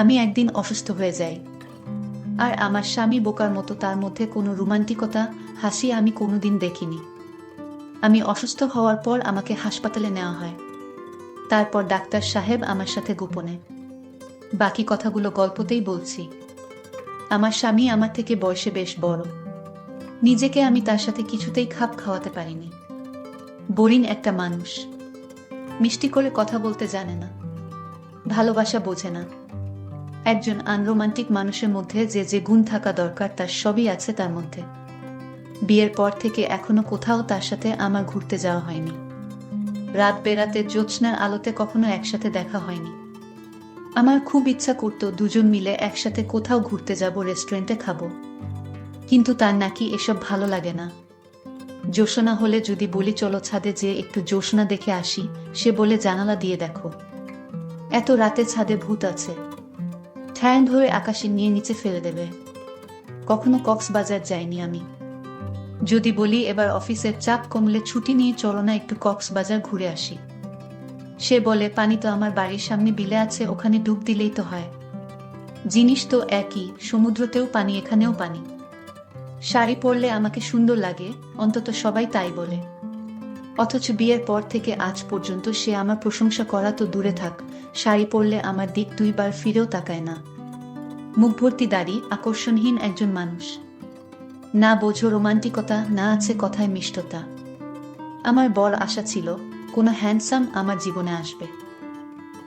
আমি একদিন অসুস্থ হয়ে যাই, আর আমার স্বামী বোকার মতো তার মধ্যে কোনো রোমান্টিকতা, হাসি আমি কোনোদিন দেখিনি। আমি অসুস্থ হওয়ার পর আমাকে হাসপাতালে নেওয়া হয়। তারপর ডাক্তার সাহেব আমার সাথে গোপনে। বাকি কথাগুলো গল্পতেই বলছি। আমার স্বামী আমার থেকে বয়সে বেশ বড়। নিজেকে আমি তার সাথে কিছুতেই খাপ খাওয়াতে পারিনি। বোরিং একটা মানুষ, মিষ্টি করে কথা বলতে জানে না, ভালোবাসা বোঝে না। একজন আনরোমান্টিক মানুষের মধ্যে যে যে গুণ থাকা দরকার তার সবই আছে তার মধ্যে। বিয়ের পর থেকে এখনো কোথাও তার সাথে আমার ঘুরতে যাওয়া হয়নি। রাত বেরাতে জ্যোৎস্নার আলোতে কখনো একসাথে দেখা হয়নি। আমার খুব ইচ্ছা করতো দুজন মিলে একসাথে কোথাও ঘুরতে যাব, রেস্টুরেন্টে খাবো, কিন্তু তার নাকি এসব ভালো লাগে না। জ্যোৎস্না হলে যদি বলি চলো ছাদে যেয়ে একটু জ্যোৎস্না দেখে আসি, সে বলে জানালা দিয়ে দেখো, এত রাতে ছাদে ভূত আছে, ঠ্যাং ধরে আকাশে নিয়ে নিচে ফেলে দেবে। কখনো কক্সবাজার যাইনি আমি। যদি বলি এবার অফিসের চাপ কমলে ছুটি নিয়ে চলো না একটু কক্সবাজার ঘুরে আসি, সে বলে পানি তো আমার বাড়ির সামনে বিলে আছে, ওখানে ডুব দিলেই তো হয়। জিনিস তো একই, সমুদ্রতেও পানি এখানেও পানি। শাড়ি পরলে আমাকে সুন্দর লাগে, অন্তত সবাই তাই বলে। অথচ বিয়ের পর থেকে আজ পর্যন্ত সে আমার প্রশংসা করা তো দূরে থাক, শাড়ি পরলে আমার দিক দুইবার ফিরেও তাকায় না। মুখ ভর্তি দাড়ি, আকর্ষণহীন একজন মানুষ। না বোঝো রোমান্টিকতা, না আছে কথায় মিষ্টতা। আমার বড় আশা ছিল কোনো হ্যান্ডসাম আমার জীবনে আসবে,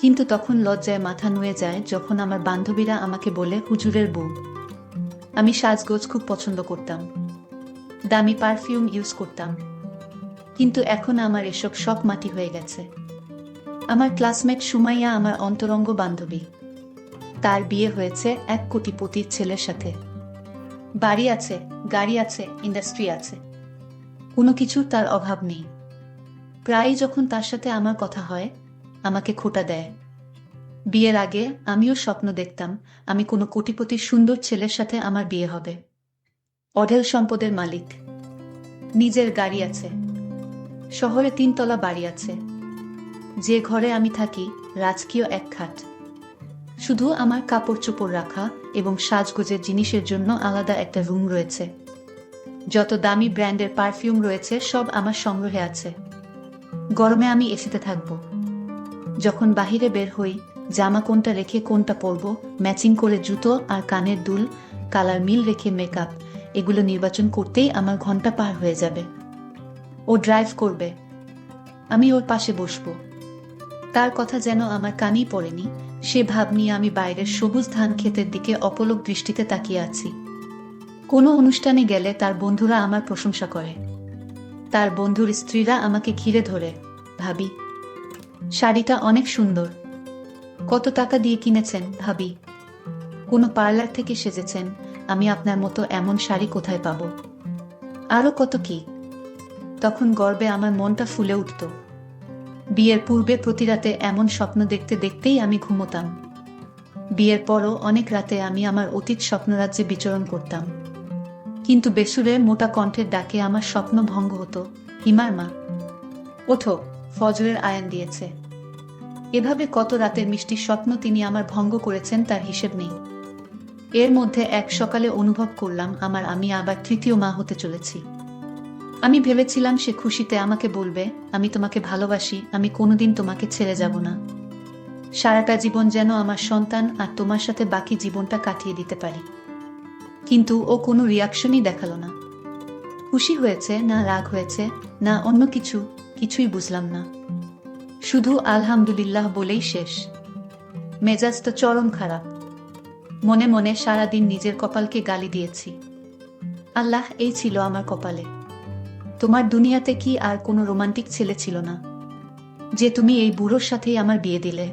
কিন্তু তখন লজ্জায় মাথা নুয়ে যায় যখন আমার বান্ধবীরা আমাকে বলে হুজুরের বউ। আমি সাজগোজ খুব পছন্দ করতাম, দামি পারফিউম ইউজ করতাম, কিন্তু এখন আমার এসব সব মাটি হয়ে গেছে। আমার ক্লাসমেট সুমাইয়া আমার অন্তরঙ্গ বান্ধবী, তার বিয়ে হয়েছে এক কোটিপতির ছেলের সাথে। বাড়ি আছে, গাড়ি আছে, ইন্ডাস্ট্রি আছে, কোনো কিছুর তার অভাব নেই। প্রায়ই যখন তার সাথে আমার কথা হয় আমাকে খোঁটা দেয়। বিয়ের আগে আমিও স্বপ্ন দেখতাম আমি কোনো কোটিপতির সুন্দর ছেলের সাথে আমার বিয়ে হবে। অঢেল সম্পদের মালিক, নিজের গাড়ি আছে, শহরে 3 তলা বাড়ি আছে, যে ঘরে আমি থাকি রাজকীয় এক খাট, শুধু আমার কাপড় চোপড় রাখা এবং সাজগোজের জিনিসের জন্য আলাদা একটা রুম রয়েছে। যত দামি ব্র্যান্ডের পারফিউম রয়েছে সব আমার সংগ্রহে আছে। গরমে আমি এসিতে থাকব, যখন বাহিরে বের হই জামা কোনটা রেখে কোনটা পরব, ম্যাচিং করে জুতো আর কানের দুল, কালার মিল রেখে মেকআপ, এগুলো নির্বাচন করতেই আমার ঘন্টা পার হয়ে যাবে। ও ড্রাইভ করবে, আমি ওর পাশে বসবো। তার কথা যেন আমার কানেই পড়েনি, সে ভাব নিয়ে আমি বাইরের সবুজ ধান ক্ষেতের দিকে অপলক দৃষ্টিতে তাকিয়ে আছি। কোনো অনুষ্ঠানে গেলে তার বন্ধুরা আমার প্রশংসা করে, তার বন্ধুর স্ত্রীরা আমাকে ঘিরে ধরে, ভাবি শাড়িটা অনেক সুন্দর, কত টাকা দিয়ে কিনেছেন ভাবি, কোনো পার্লার থেকে সেজেছেন, আমি আপনার মতো এমন শাড়ি কোথায় পাবো, আরো কত কি। তখন গর্বে আমার মনটা ফুলে উঠত। বিয়ের পূর্বে প্রতি রাতে এমন স্বপ্ন দেখতে দেখতেই আমি ঘুমোতাম। বিয়ের পরও অনেক রাতে আমি আমার অতীত স্বপ্নরাজ্যে বিচরণ করতাম, কিন্তু বেসুরে মোটা কণ্ঠের ডাকে আমার স্বপ্ন ভঙ্গ হতো। হিমার মা, ওঠো, ফজরের আয়ান দিয়েছে। এভাবে কত রাতের মিষ্টি স্বপ্ন তিনি আমার ভঙ্গ করেছেন তার হিসেব নেই। এর মধ্যে এক সকালে অনুভব করলাম আমি আবার তৃতীয় মা হতে চলেছি। আমি ভেবেছিলাম সে খুশিতে আমাকে বলবে আমি তোমাকে ভালোবাসি, আমি কোনোদিন তোমাকে ছেড়ে যাব না, সারাটা জীবন যেন আমার সন্তান আর তোমার সাথে বাকি জীবনটা কাটিয়ে দিতে পারি। কিন্তু ও কোনো রিয়াকশনই দেখালো না। খুশি হয়েছে না রাগ হয়েছে না অন্য কিছু, কিছুই বুঝলাম না। শুধু আলহামদুলিল্লাহ বলেই শেষ। মেজাজ তো চরম খারাপ। মনে মনে সারাদিন নিজের কপালকে গালি দিয়েছি। আল্লাহ, এই ছিল আমার কপালে। তোমার দুনিয়াতে কি আর কোনো রোমান্টিক ছেলে ছিল না যে তুমি এই বুড়োর সাথেই আমার বিয়ে দিলে?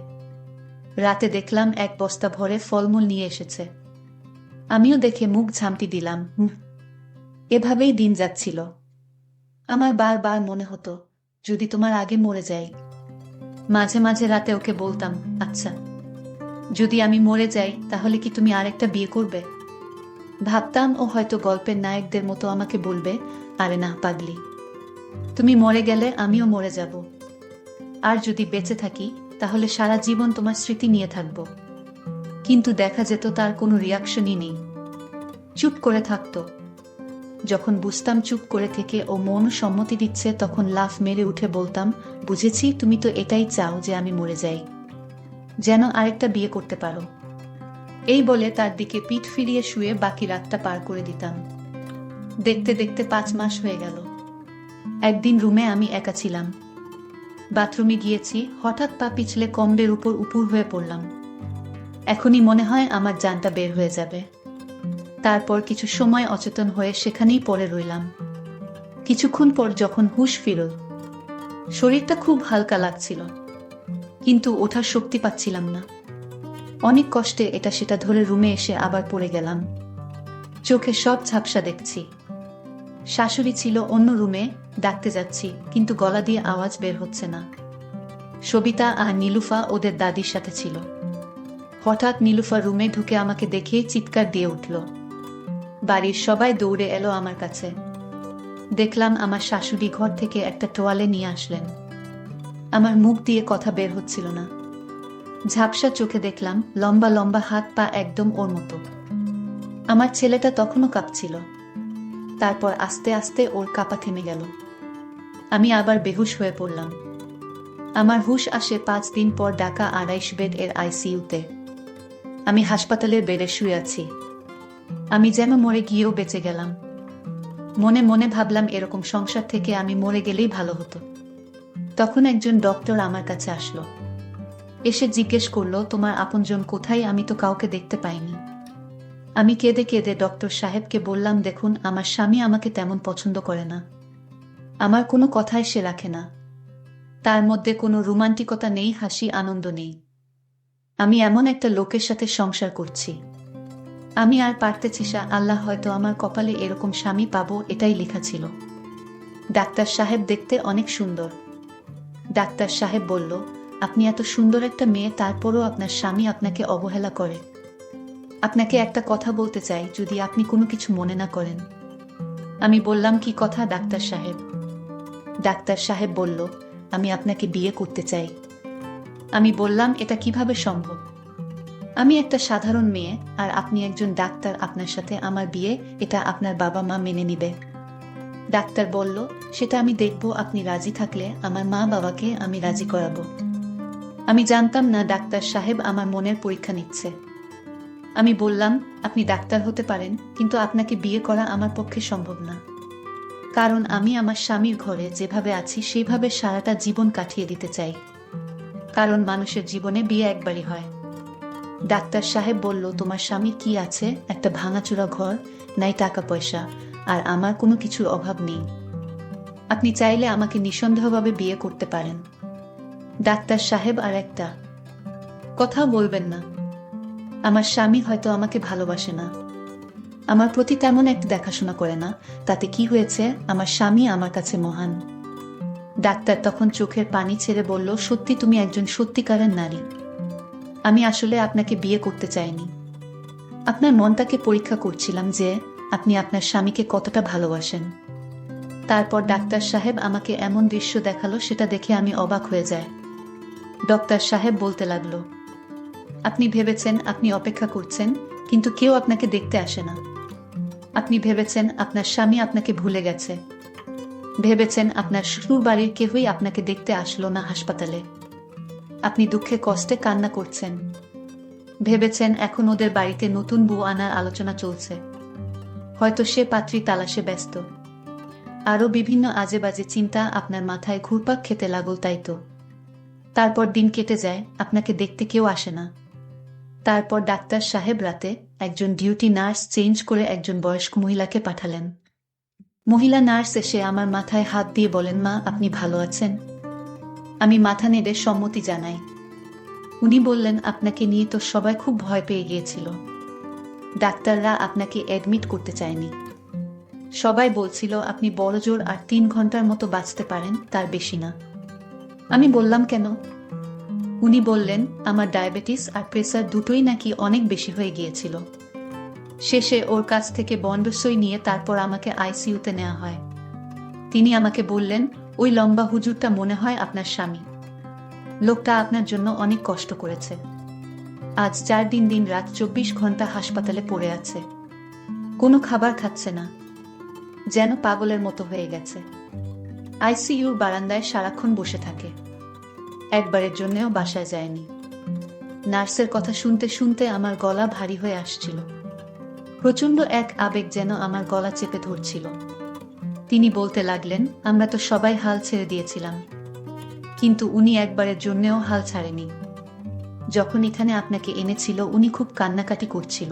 রাতে দেখলাম এক বস্তা ভরে ফলমূল নিয়ে এসেছে, আমিও দেখে মুখ ঝামটি দিলাম। এভাবেই দিন যাচ্ছিল। আমার বারবার মনে হতো যদি তোমার আগে মরে যাই। মাঝে মাঝে রাতে ওকে বলতাম, আচ্ছা যদি আমি মরে যাই তাহলে কি তুমি আরেকটা বিয়ে করবে? ভাবতাম ও হয়তো গল্পের নায়কদের মতো আমাকে বলবে, আরে না পাগলি, তুমি মরে গেলে আমিও মরে যাব, আর যদি বেঁচে থাকি তাহলে সারা জীবন তোমার স্মৃতি নিয়ে থাকব। কিন্তু দেখা যেত তার কোনো রিয়াকশনই নেই, চুপ করে থাকতো। যখন বুঝতাম চুপ করে থেকে ও মন সম্মতি দিচ্ছে, তখন লাফ মেরে উঠে বলতাম, বুঝেছি, তুমি তো এটাই চাও যে আমি মরে যাই, যেন আরেকটা বিয়ে করতে পারো। এই বলে তার দিকে পিঠ ফিরিয়ে শুয়ে বাকি রাতটা পার করে দিতাম। দেখতে দেখতে 5 মাস হয়ে গেল। একদিন রুমে আমি একা ছিলাম। বাথরুমে গিয়েছি, হঠাৎ পা পিছলে কম্বের উপর উপুর হয়ে পড়লাম। এখনই মনে হয় আমার জানটা বের হয়ে যাবে। তারপর কিছু সময় অচেতন হয়ে সেখানেই পড়ে রইলাম। কিছুক্ষণ পর যখন হুঁশ ফিরল, শরীরটা খুব হালকা লাগছিল, কিন্তু ওঠার শক্তি পাচ্ছিলাম না। অনেক কষ্টে এটা সেটা ধরে রুমে এসে আবার পড়ে গেলাম। চোখে সব ঝাপসা দেখছি। শাশুড়ি ছিল অন্য রুমে, ডাকতে যাচ্ছি, কিন্তু গলা দিয়ে আওয়াজ বের হচ্ছে না। সবিতা আর নীলুফা ওদের দাদির সাথে ছিল। হঠাৎ নীলুফা রুমে ঢুকে আমাকে দেখে চিৎকার দিয়ে উঠল। বাড়ির সবাই দৌড়ে এলো আমার কাছে। দেখলাম আমার শাশুড়ি ঘর থেকে একটা তোয়ালে নিয়ে আসলেন। আমার মুখ দিয়ে কথা বের হচ্ছিল না। ঝাপসা চোখে দেখলাম লম্বা লম্বা হাত পা, একদম ওর মতো। আমার ছেলেটা তখনও কাঁপছিল। তারপর আস্তে আস্তে ওর কাঁপা থেমে গেল। আমি আবার বেহুশ হয়ে পড়লাম। আমার হুঁশ আসে 5 দিন পর ঢাকা 28 বেড এর আইসিইউতে। আমি হাসপাতালের বেডে শুয়ে আছি। আমি যেন মরে গিয়েও বেঁচে গেলাম। মনে মনে ভাবলাম, এরকম সংসার থেকে আমি মরে গেলেই ভালো হতো। তখন একজন ডক্টর আমার কাছে আসলো। এসে জিজ্ঞেস করলো, তোমার আপনজন কোথায়? আমি তো কাউকে দেখতে পাইনি। আমি কেঁদে কেঁদে ডক্টর সাহেবকে বললাম, দেখুন, আমার স্বামী আমাকে তেমন পছন্দ করে না। আমার কোনো কথাই সে রাখে না। তার মধ্যে কোনো রোমান্টিকতা নেই, হাসি আনন্দ নেই। আমি এমন একটা লোকের সাথে সংসার করছি। আমি আর পারতেছি না। আল্লাহ হয়তো আমার কপালে এরকম স্বামী পাবো, এটাই লেখা ছিল। ডাক্তার সাহেব দেখতে অনেক সুন্দর। ডাক্তার সাহেব বলল, আপনি এত সুন্দর একটা মেয়ে, তারপরও আপনার স্বামী আপনাকে অবহেলা করে। আপনাকে একটা কথা বলতে চাই, যদি আপনি কোনো কিছু মনে না করেন। আমি বললাম, কি কথা ডাক্তার সাহেব? ডাক্তার সাহেব বলল, আমি আপনাকে বিয়ে করতে চাই। আমি বললাম, এটা কিভাবে সম্ভব? আমি একটা সাধারণ মেয়ে, আর আপনি একজন ডাক্তার, আপনার সাথে আমার বিয়ে, এটা আপনার বাবা মা মেনে নিবে? ডাক্তার বলল, সেটা আমি দেখব, আপনি রাজি থাকলে আমার মা বাবাকে আমি রাজি করাবো। আমি জানতাম না ডাক্তার সাহেব আমার মনের পরীক্ষা নিচ্ছে। আমি বললাম, আপনি ডাক্তার হতে পারেন, কিন্তু আপনাকে বিয়ে করা আমার পক্ষে সম্ভব না। কারণ আমি আমার স্বামীর ঘরে যেভাবে আছি সেইভাবে সারাটা জীবন কাটিয়ে দিতে চাই। কারণ মানুষের জীবনে বিয়ে একবারই হয়। ডাক্তার সাহেব বলল, তোমার স্বামীর কি আছে? একটা ভাঙাচোরা ঘর, নাই টাকা পয়সা, আর আমার কোনো কিছুর অভাব নেই। আপনি চাইলে আমাকে নিঃসন্দেহভাবে বিয়ে করতে পারেন। ডাক্তার সাহেব আর একটা কথাও বলবেন না। আমার স্বামী হয়তো আমাকে ভালোবাসে না, আমার প্রতি তেমন একটা দেখাশোনা করে না, তাতে কি হয়েছে? আমার স্বামী আমার কাছে মহান। ডাক্তার তখন চোখের পানি ছেড়ে বলল, সত্যি তুমি একজন সত্যিকারের নারী। আমি আসলে আপনাকে বিয়ে করতে চাইনি। আপনার মনটাকে পরীক্ষা করছিলাম যে আপনি আপনার স্বামীকে কতটা ভালোবাসেন। তারপর ডাক্তার সাহেব আমাকে এমন দৃশ্য দেখালো, সেটা দেখে আমি অবাক হয়ে যাই। ডক্টর সাহেব বলতে লাগলো, আপনি ভেবেছেন আপনি অপেক্ষা করছেন, কিন্তু কেউ আপনাকে দেখতে আসে না। আপনি ভেবেছেন আপনার স্বামী আপনাকে ভুলে গেছে। ভেবেছেন আপনার শ্বশুর বাড়ির কেউই আপনাকে দেখতে আসলো না হাসপাতালে। আপনি দুঃখে কষ্টে কান্না করছেন। ভেবেছেন এখন ওদের বাড়িতে নতুন বউ আনার আলোচনা চলছে। হয়তো সে পাত্রী তালাশে ব্যস্ত। আরও বিভিন্ন আজে বাজে চিন্তা আপনার মাথায় ঘুরপাক খেতে লাগল, তাই তো? তারপর দিন কেটে যায়, আপনাকে দেখতে কেউ আসে না। তারপর ডাক্তার সাহেব রাতে একজন ডিউটি নার্স চেঞ্জ করে একজন বয়স্ক মহিলাকে পাঠালেন। মহিলা নার্স এসে আমার মাথায় হাত দিয়ে বলেন, মা, আপনি ভালো আছেন? আমি মাথা নেড়ে সম্মতি জানাই। উনি বললেন, আপনাকে নিয়ে তো সবাই খুব ভয় পেয়ে গিয়েছিল। ডাক্তাররা আপনাকে অ্যাডমিট করতে চায়নি। সবাই বলছিল আপনি বড়জোর আর 3 ঘন্টার মতো বাঁচতে পারেন, তার বেশি না। আমি বললাম, কেন? উনি বললেন, আমার ডায়াবেটিস আর প্রেসার দুটোই নাকি অনেক বেশি হয়ে গিয়েছিল। শেষে ওর কাছ থেকে বন্ডসই নিয়ে তারপর আমাকে আইসিইউতে নেওয়া হয়। তিনি আমাকে বললেন, ওই লম্বা হুজুরটা মনে হয় আপনার স্বামী। লোকটা আপনার জন্য অনেক কষ্ট করেছে। আজ 4 দিন দিন রাত 24 ঘন্টা হাসপাতালে পড়ে আছে। কোনো খাবার খাচ্ছে না, যেন পাগলের মতো হয়ে গেছে। আইসিইউর বারান্দায় সারাক্ষণ বসে থাকে, একবারের জন্যেও বাসায় যায়নি। নার্সের কথা শুনতে শুনতে আমার গলা ভারী হয়ে আসছিল। প্রচণ্ড এক আবেগ যেন আমার গলা চেপে ধরছিল। তিনি বলতে লাগলেন, আমরা তো সবাই হাল ছেড়ে দিয়েছিলাম, কিন্তু উনি একবারের জন্যেও হাল ছাড়েনি। যখন এখানে আপনাকে এনেছিল উনি খুব কান্নাকাটি করছিল।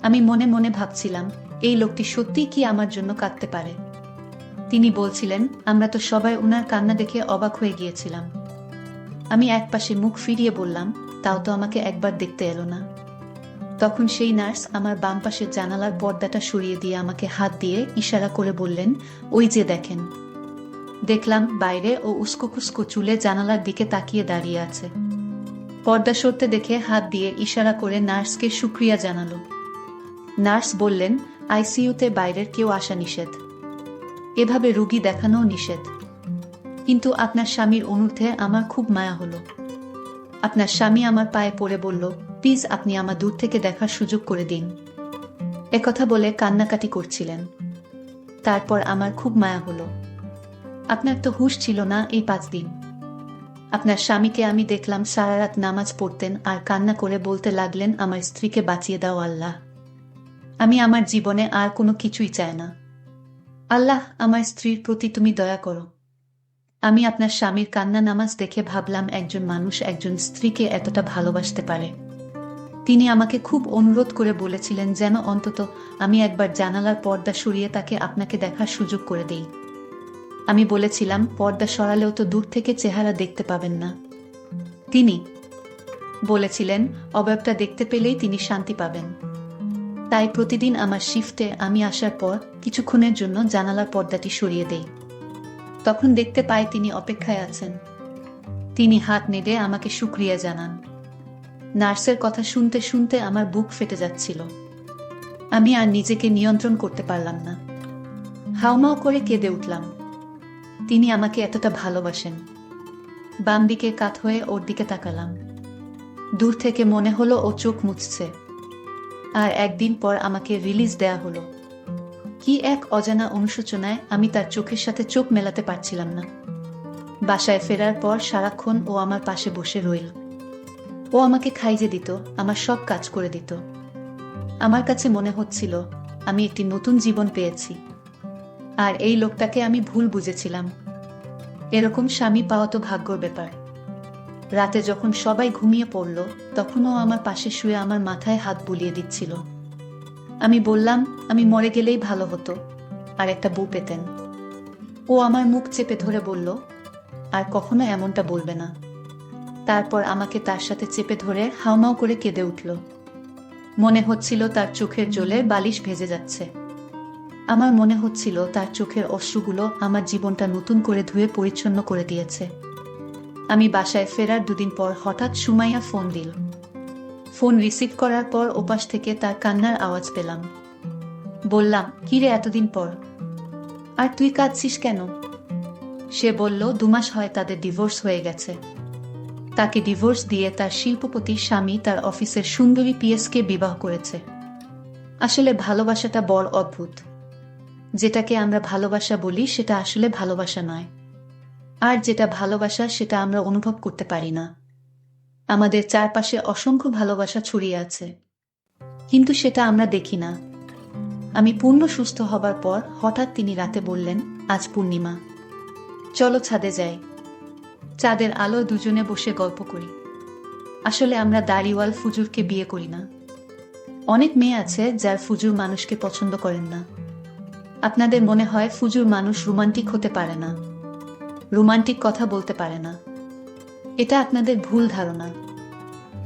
আমি মনে মনে ভাবছিলাম, এই লোকটি সত্যিই কি আমার জন্য কাঁদতে পারে। তিনি বলছিলেন, আমরা তো সবাই উনার কান্না দেখে অবাক হয়ে গিয়েছিলাম। আমি একপাশে মুখ ফিরিয়ে বললাম, তাও তো আমাকে একবার দেখতে এলো না। তখন সেই নার্স আমার বাম পাশের জানালার পর্দাটা সরিয়ে দিয়ে আমাকে হাত দিয়ে ইশারা করে বললেন, ওই যে দেখেন। দেখলাম বাইরে ও উস্কোখুস্কো চুলে জানালার দিকে তাকিয়ে দাঁড়িয়ে আছে। পর্দা সরতে দেখে হাত দিয়ে ইশারা করে নার্সকে শুকরিয়া জানালো। নার্স বললেন, আইসিইউতে বাইরের কেউ আসা নিষেধ, এভাবে রোগী দেখানোও নিষেধ। কিন্তু আপনার স্বামীর অনুরোধে আমার খুব মায়া হলো। আপনার স্বামী আমার পায়ে পড়ে বলল, প্লিজ আপনি আমার দূর থেকে দেখার সুযোগ করে দিন। একথা বলে কান্নাকাটি করছিলেন। তারপর আমার খুব মায়া হলো। আপনার তো হুঁশ ছিল না এই 5 দিন। আপনার স্বামীকে আমি দেখলাম সারা রাত নামাজ পড়তেন আর কান্না করে বলতে লাগলেন, আমার স্ত্রীকে বাঁচিয়ে দাও আল্লাহ। আমি আমার জীবনে আর কোনো কিছুই চাই না। আল্লাহ, আমার স্ত্রীর প্রতি তুমি দয়া করো। আমি আপনার স্বামীর কান্না নামাজ দেখে ভাবলাম, একজন মানুষ একজন স্ত্রীকে এতটা ভালোবাসতে পারে। তিনি আমাকে খুব অনুরোধ করে বলেছিলেন যেন অন্তত আমি একবার জানালার পর্দা সরিয়ে তাকে আপনাকে দেখার সুযোগ করে দেই। আমি বলেছিলাম, পর্দা সরালেও তো দূর থেকে চেহারা দেখতে পাবেন না। তিনি বলেছিলেন, অবয়বটা দেখতে পেলেই তিনি শান্তি পাবেন। তাই প্রতিদিন আমার শিফটে আমি আসার পর কিছুক্ষণের জন্য জানালার পর্দাটি সরিয়ে দেই। তখন দেখতে পাই তিনি অপেক্ষায় আছেন। তিনি হাত নেড়ে আমাকে শুকরিয়া জানান। নার্সের কথা শুনতে শুনতে আমার বুক ফেটে যাচ্ছিল। আমি আর নিজেকে নিয়ন্ত্রণ করতে পারলাম না। হাউমাউ করে কেঁদে উঠলাম। তিনি আমাকে এতটা ভালোবাসেন। বাম দিকে কাত হয়ে ওর দিকে তাকালাম। দূর থেকে মনে হলো ও চোখ মুছছে। আর একদিন পর আমাকে রিলিজ দেয়া হলো। কি এক অজানা অনুশোচনায় আমি তার চোখের সাথে চোখ মেলাতে পারছিলাম না। বাসায় ফেরার পর সারাক্ষণ ও আমার পাশে বসে রইল। ও আমাকে খাইয়ে দিত, আমার সব কাজ করে দিত। আমার কাছে মনে হচ্ছিল আমি একটি নতুন জীবন পেয়েছি। আর এই লোকটাকে আমি ভুল বুঝেছিলাম। এরকম স্বামী পাওয়া তো ভাগ্যর ব্যাপার। রাতে যখন সবাই ঘুমিয়ে পড়ল, তখনও আমার পাশে শুয়ে আমার মাথায় হাত বুলিয়ে দিচ্ছিল। আমি বললাম, আমি মরে গেলেই ভালো হতো, আর একটা বউ পেতেন। ও আমার মুখ চেপে ধরে বলল, আর কখনো এমনটা বলবে না। তারপর আমাকে তার সাথে চেপে ধরে হাউমাউ করে কেঁদে উঠল। মনে হচ্ছিল তার চোখের জলে বালিশ ভেজে যাচ্ছে। আমার মনে হচ্ছিল তার চোখের অশ্রুগুলো আমার জীবনটা নতুন করে ধুয়ে পরিচ্ছন্ন করে দিয়েছে। আমি বাসায় ফেরার 2 দিন পর হঠাৎ সুমাইয়া ফোন দিল। ফোন রিসিভ করার পর ওপাশ থেকে তার কান্নার আওয়াজ পেলাম। বললাম, কিরে এতদিন পর, আর তুই কাঁদছিস কেন? সে বলল, 2 মাস হয় তাদের ডিভোর্স হয়ে গেছে। তাকে ডিভোর্স দিয়ে তার শিল্পপতি স্বামী তার অফিসের সুন্দরী পিএসকে বিবাহ করেছে। আসলে ভালোবাসাটা বড় অদ্ভুত। যেটাকে আমরা ভালোবাসা বলি সেটা আসলে ভালোবাসা নয়। আর যেটা ভালোবাসা সেটা আমরা অনুভব করতে পারি না। আমাদের চারপাশে অসংখ্য ভালোবাসা ছড়িয়ে আছে, কিন্তু সেটা আমরা দেখি না। আমি পূর্ণ সুস্থ হবার পর হঠাৎ তিনি রাতে বললেন, আজ পূর্ণিমা, চলো ছাদে যাই। চাঁদের আলো দুজনে বসে গল্প করি। আসলে আমরা দাড়িওয়াল ফুজুরকে বিয়ে করি না। অনেক মেয়ে আছে যার ফুজুর মানুষকে পছন্দ করেন না। আপনাদের মনে হয় ফুজুর মানুষ রোমান্টিক হতে পারে না, রোমান্টিক কথা বলতে পারে না। এটা আপনাদের ভুল ধারণা।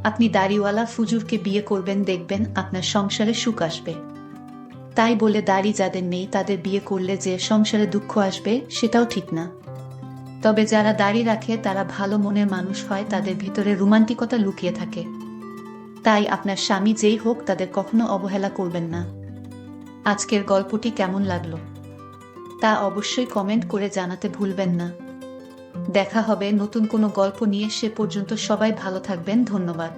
আপনি দাড়িওয়ালা ফুজুরকে বিয়ে করবেন, দেখবেন আপনার সংসারে সুখ আসবে। তাই বলে দাড়ি যাদের নেই তাদের বিয়ে করলে যে সংসারে দুঃখ আসবে, সেটাও ঠিক না। তবে যারা দাড়ি রাখে তারা ভালো মনের মানুষ হয়, তাদের ভিতরে রোমান্টিকতা লুকিয়ে থাকে। তাই আপনার স্বামী যেই হোক তাদের কখনো অবহেলা করবেন না। আজকের গল্পটি কেমন লাগলো তা অবশ্যই কমেন্ট করে জানাতে ভুলবেন না। দেখা হবে নতুন কোনো গল্প নিয়ে। সে পর্যন্ত সবাই ভালো থাকবেন। ধন্যবাদ।